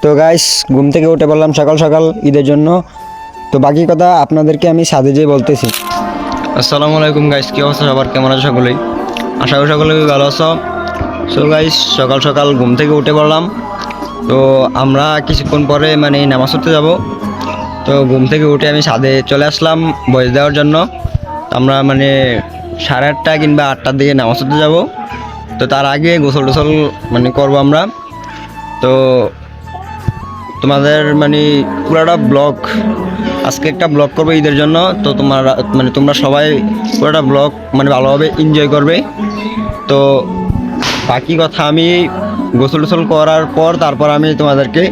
তো গাইস ঘুম থেকে উঠে বললাম সকাল সকাল ঈদের জন্য। তো বাকি কথা আপনাদেরকে আমি সাথে যেয়ে বলতেছি। আসসালামু আলাইকুম গাইস, কি অবস্থা সবার, কেমন আছো সকলেই? আশা করি সকলে ভালো আছো। সো গাইস সকাল সকাল ঘুম থেকে উঠে পড়লাম। তো আমরা কিছুক্ষণ পরে নামাজ পড়তে যাব। তো ঘুম থেকে উঠে আমি ছাদে চলে আসলাম ভয়েস দেওয়ার জন্য। আমরা 8:30 কিংবা 8টার দিকে নামাজ পড়তে যাব। তো তার আগে গোসল টোসল করবো আমরা। তো তোমাদের পুরাটা ব্লগ, আজকে একটা ব্লগ করবে ঈদের জন্য। তো তোমরা সবাই পুরোটা ব্লগ ভালোভাবে এনজয় করবে। তো বাকি কথা আমি গোসল টোসল করার পর তারপর আমি তোমাদেরকে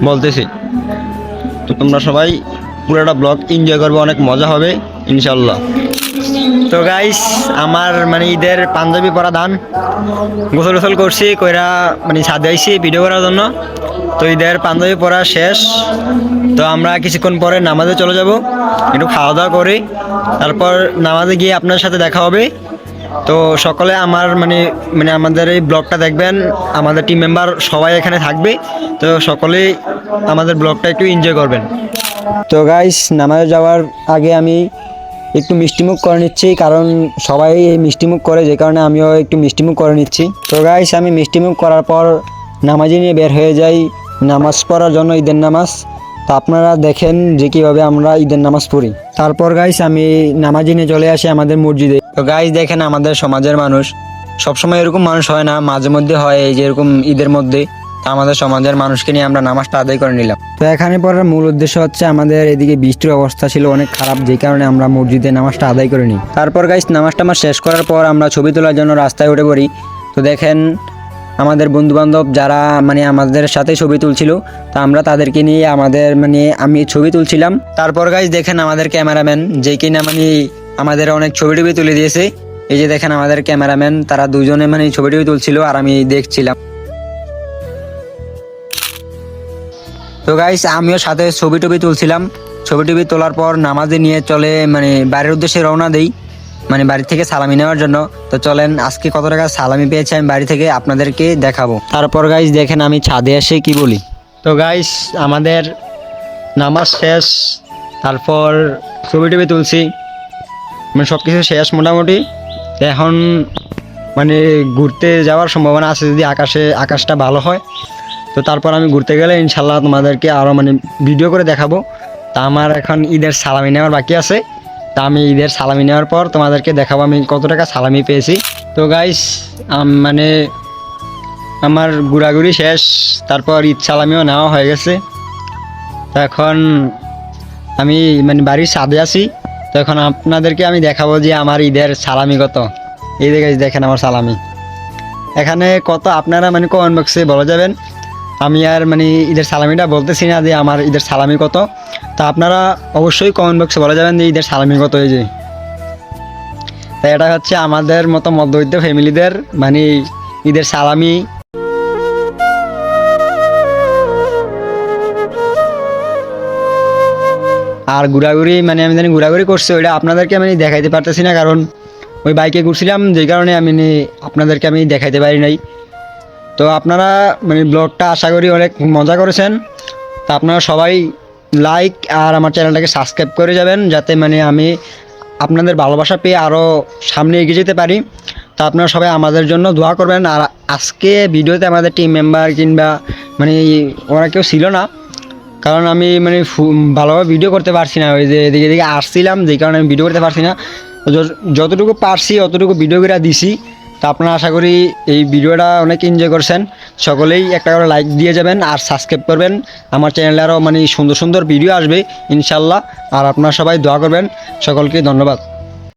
বলতেছি। তো তোমরা সবাই পুরোটা ব্লগ এনজয় করবে, অনেক মজা হবে ইনশাল্লাহ। তো গাইস আমার ঈদের পাঞ্জাবি পরা দান, গোসল টোসল করছি কইরা ছাদে আইছি ভিডিও করার জন্য। তো ঈদের পাঞ্জাবি পরা শেষ। তো আমরা কিছুক্ষণ পরে নামাজে চলে যাব, একটু খাওয়া দাওয়া করে তারপর নামাজে গিয়ে আপনার সাথে দেখা হবে। তো সকলে আমার আমাদের এই ব্লগটা দেখবেন, আমাদের টিম মেম্বার সবাই এখানে থাকবে। তো সকলেই আমাদের ব্লগটা একটু এনজয় করবেন। তো গাইস নামাজে যাওয়ার আগে আমি একটু মিষ্টিমুখ করে নিচ্ছি, কারণ সবাই এই মিষ্টিমুখ করে, যে কারণে আমিও একটু মিষ্টিমুখ করে নিচ্ছি। তো গাইস আমি মিষ্টিমুখ করার পর নামাজি নিয়ে বের হয়ে যাই নামাজ পড়ার জন্য, ঈদের নামাজ। তো আপনারা দেখেন যে কীভাবে আমরা ঈদের নামাজ পড়ি। তারপর গাইস আমি নামাজি নিয়ে চলে আসি আমাদের মসজিদে। তো গাইস দেখেন আমাদের সমাজের মানুষ, সবসময় এরকম মানুষ হয় না, মাঝে মধ্যে হয় এই যে এরকম ঈদের মধ্যে। তো আমাদের সমাজের মানুষকে নিয়ে আমরা নামাজটা আদায় করে নিলাম। তো এখানে পড়ার মূল উদ্দেশ্য হচ্ছে আমাদের এদিকে বৃষ্টির অবস্থা ছিল অনেক খারাপ, যে কারণে আমরা মসজিদে নামাজটা আদায় করে নিই। তারপর গাইস নামাজটা আমার শেষ করার পর আমরা ছবি তোলার জন্য রাস্তায় উঠে পড়ি। তো দেখেন আমাদের বন্ধুবান্ধব যারা আমাদের সাথে ছবি তুলছিল, তা আমরা তাদেরকে নিয়ে আমি ছবি তুলছিলাম। তারপর গাইস দেখেন আমাদের ক্যামেরাম্যান, যে কিনা আমাদের অনেক ছবি টবি তুলে দিয়েছে। এই যে দেখেন আমাদের ক্যামেরাম্যান, তারা দুজনে ছবি টবি তুলছিল আর আমি দেখছিলাম। তো গাইস আমিও সাথে ছবি টবি তুলছিলাম। ছবি টবি তোলার পর নামাজে নিয়ে চলে বাড়ির উদ্দেশ্যে রওনা দেই, বাড়ি থেকে সালামি নেওয়ার জন্য। তো চলেন আজকে কত টাকা সালামি পেয়েছি আমি বাড়ি থেকে আপনাদেরকে দেখাবো। তারপর গাইস দেখেন আমি ছাদে এসে কি বলি। তো গাইস আমাদের নামাজ শেষ, তারপর ছবি টবি তুলছি, সব কিছু শেষ মোটামুটি। এখন ঘুরতে যাওয়ার সম্ভাবনা আছে যদি আকাশটা ভালো হয়। তো তারপর আমি ঘুরতে গেলে ইনশাল্লাহ তোমাদেরকে আরও ভিডিও করে দেখাবো। তা আমার এখন ঈদের সালামি নেওয়ার বাকি আছে। তা আমি ঈদের সালামি নেওয়ার পর তোমাদেরকে দেখাবো আমি কত টাকা সালামি পেয়েছি। তো গাইস আমার ঘোরাঘুরি শেষ, তারপর ঈদ সালামিও নেওয়া হয়ে গেছে। তো এখন আমি বাড়ির ছাদে আছি। তো এখন আপনাদেরকে আমি দেখাবো যে আমার ঈদের সালামি কত। এই যে গাইস দেখেন আমার সালামি এখানে কত, আপনারা কমেন্ট বক্সে বলে যাবেন। আমি আর ঈদের সালামিটা বলতেছি না যে আমার ঈদের সালামি কত। তা আপনারা অবশ্যই কমেন্ট বক্সে বলে যাবেন যে ঈদের সালামি কত। এই যে তাই এটা হচ্ছে আমাদের মতো মধ্যবিত্ত ফ্যামিলিদের ঈদের সালামি। আর ঘোরাঘুরি আমি ঘোরাঘুরি করছি, ওইটা আপনাদেরকে দেখাইতে পারতেছি না, কারণ ওই বাইকে ঘুরছিলাম, যেই কারণে আপনাদেরকে দেখাইতে পারি নাই। তো আপনারা ব্লগটা আশা করি অনেক মজা করেছেন। তা আপনারা সবাই লাইক আর আমার চ্যানেলটাকে সাবস্ক্রাইব করে যাবেন, যাতে আমি আপনাদের ভালোবাসা পেয়ে আরও সামনে এগিয়ে যেতে পারি। তা আপনারা সবাই আমাদের জন্য দোয়া করবেন। আর আজকে ভিডিওতে আমাদের টিম মেম্বার কিংবা ওরা কেউ ছিল না, কারণ আমি ভালোভাবে ভিডিও করতে পারছি না। ওই যে এদিকে আসছিলাম, যেই কারণে আমি ভিডিও করতে পারছি না। যতটুকু পারছি অতটুকু ভিডিও করে দিছি। তো আপনারা আশা করি এই ভিডিওটা অনেক এনজয় করছেন। সকলেই একটা করে লাইক দিয়ে যাবেন আর সাবস্ক্রাইব করবেন। আমার চ্যানেলে আরও সুন্দর সুন্দর ভিডিও আসবে ইনশাল্লাহ। আর আপনারা সবাই দোয়া করবেন। সকলকে ধন্যবাদ।